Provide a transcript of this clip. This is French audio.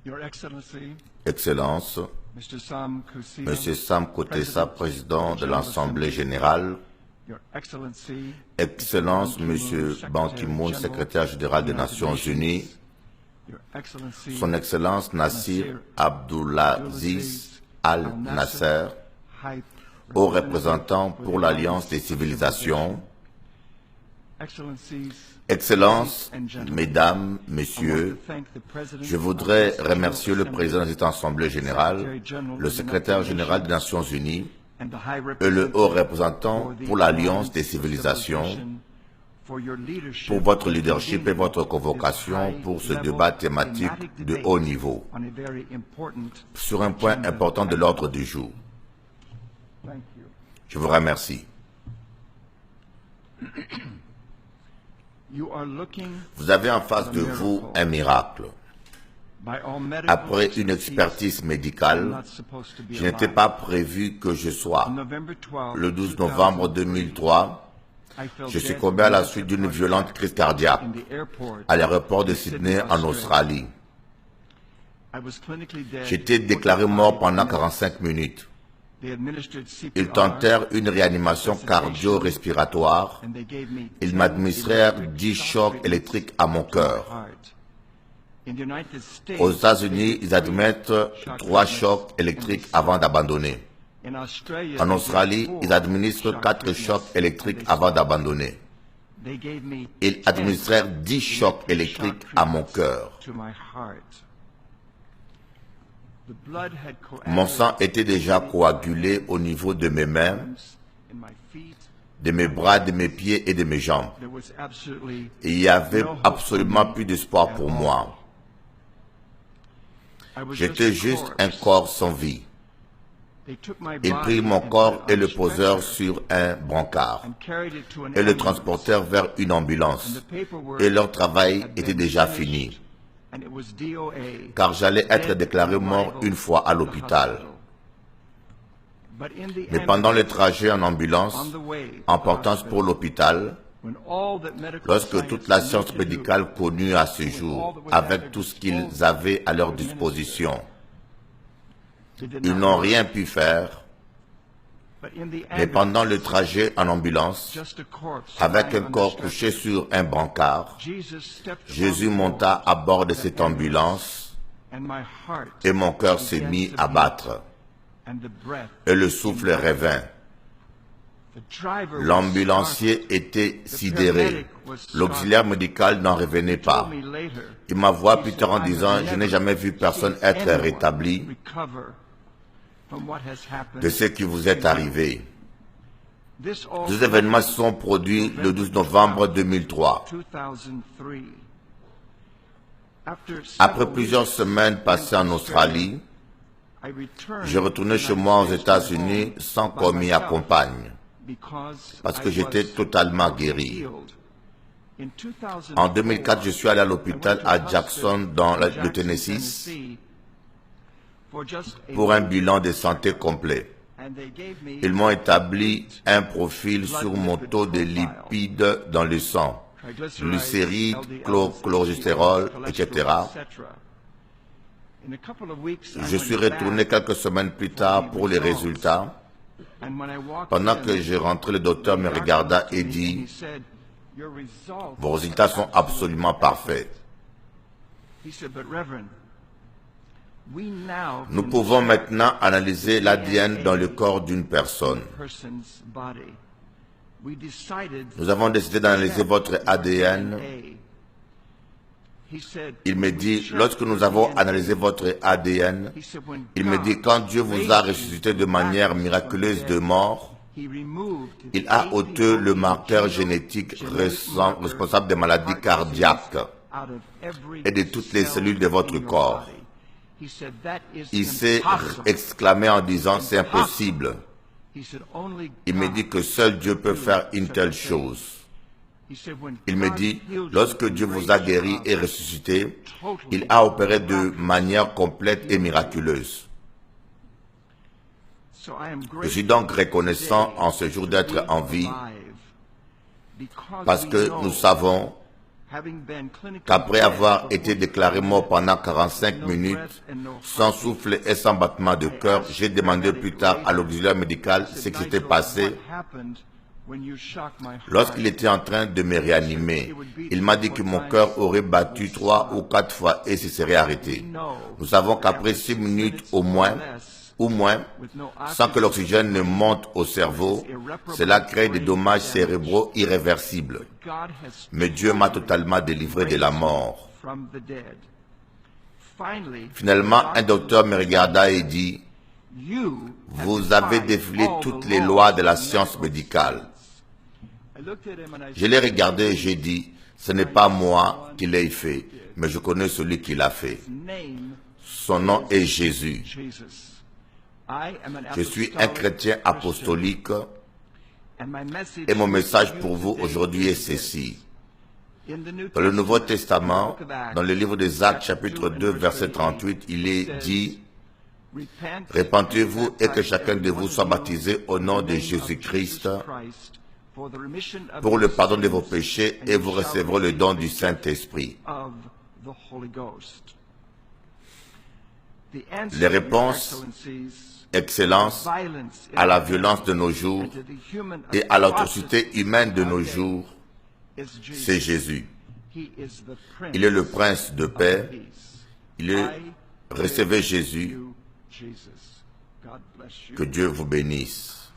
Your Excellency, Excellences, Mr. Sam Kutesa, Monsieur Sam Kutesa, président de l'Assemblée générale, Your Excellency, Excellence, Monsieur Ban Ki-moon, secrétaire général des Nations Unies, Your Excellency, Son Excellence Nasser Abdulaziz Al Nasser, High haut représentant pour l'Alliance des civilisations, Excellencies, Excellences, Mesdames, Messieurs, je voudrais remercier le président de cette Assemblée générale, le secrétaire général des Nations Unies et le haut représentant pour l'Alliance des civilisations pour votre leadership et votre convocation pour ce débat thématique de haut niveau sur un point important de l'ordre du jour. Je vous remercie. Vous avez en face de vous un miracle. Après une expertise médicale, je n'étais pas prévu que je sois. Le 12 novembre 2003, je succombais à la suite d'une violente crise cardiaque à l'aéroport de Sydney en Australie. J'étais déclaré mort pendant 45 minutes. Ils tentèrent une réanimation cardio-respiratoire. Ils m'administrèrent 10 chocs électriques à mon cœur. Aux États-Unis, ils admettent 3 chocs électriques avant d'abandonner. En Australie, ils administrent 4 chocs électriques avant d'abandonner. Ils administrèrent 10 chocs électriques à mon cœur. Mon sang était déjà coagulé au niveau de mes mains, de mes bras, de mes pieds et de mes jambes. Et il n'y avait absolument plus d'espoir pour moi. J'étais juste un corps sans vie. Ils prirent mon corps et le posèrent sur un brancard et le transportèrent vers une ambulance. Et leur travail était déjà fini, car j'allais être déclaré mort une fois à l'hôpital. Mais pendant le trajet en ambulance, en partance pour l'hôpital, lorsque toute la science médicale connue à ce jour, avec tout ce qu'ils avaient à leur disposition, ils n'ont rien pu faire. Mais pendant le trajet en ambulance, avec un corps couché sur un brancard, Jésus monta à bord de cette ambulance et mon cœur s'est mis à battre et le souffle revint. L'ambulancier était sidéré. L'auxiliaire médical n'en revenait pas. Il m'avoua plus tard en disant « Je n'ai jamais vu personne être rétabli de ce qui vous est arrivé. » Ces événements se sont produits le 12 novembre 2003. Après plusieurs semaines passées en Australie, je retournais chez moi aux États-Unis sans qu'on m'y accompagne, parce que j'étais totalement guéri. En 2004, je suis allé à l'hôpital à Jackson, dans le Tennessee, pour un bilan de santé complet. Ils m'ont établi un profil sur mon taux de lipides dans le sang, glycérides, cholestérol, etc. Je suis retourné quelques semaines plus tard pour les résultats. Pendant que je rentrais, le docteur me regarda et dit « Vos résultats sont absolument parfaits. Nous pouvons maintenant analyser l'ADN dans le corps d'une personne. Nous avons décidé d'analyser votre ADN. » Il me dit, lorsque nous avons analysé votre ADN, il me dit, quand Dieu vous a ressuscité de manière miraculeuse de mort, il a ôté le marqueur génétique responsable des maladies cardiaques et de toutes les cellules de votre corps. Il s'est exclamé en disant, c'est impossible. Il me dit que seul Dieu peut faire une telle chose. Il me dit, lorsque Dieu vous a guéri et ressuscité, il a opéré de manière complète et miraculeuse. Je suis donc reconnaissant en ce jour d'être en vie, parce que nous savons qu'après avoir été déclaré mort pendant 45 minutes, sans souffle et sans battement de cœur, j'ai demandé plus tard à l'auxiliaire médical ce qui s'était passé lorsqu'il était en train de me réanimer. Il m'a dit que mon cœur aurait battu 3 ou 4 fois et se serait arrêté. Nous savons qu'après 6 minutes ou moins, sans que l'oxygène ne monte au cerveau, cela crée des dommages cérébraux irréversibles. Mais Dieu m'a totalement délivré de la mort. Finalement, un docteur me regarda et dit, « Vous avez défié toutes les lois de la science médicale. » Je l'ai regardé et j'ai dit, « Ce n'est pas moi qui l'ai fait, mais je connais celui qui l'a fait. Son nom est Jésus. » Je suis un chrétien apostolique et mon message pour vous aujourd'hui est ceci. Dans le Nouveau Testament, dans le livre des Actes chapitre 2 verset 38, il est dit, « Repentez-vous et que chacun de vous soit baptisé au nom de Jésus-Christ pour le pardon de vos péchés et vous recevrez le don du Saint-Esprit. » Les réponses, excellence, à la violence de nos jours et à l'atrocité humaine de nos jours, c'est Jésus. Il est le prince de paix. Recevez Jésus. Que Dieu vous bénisse.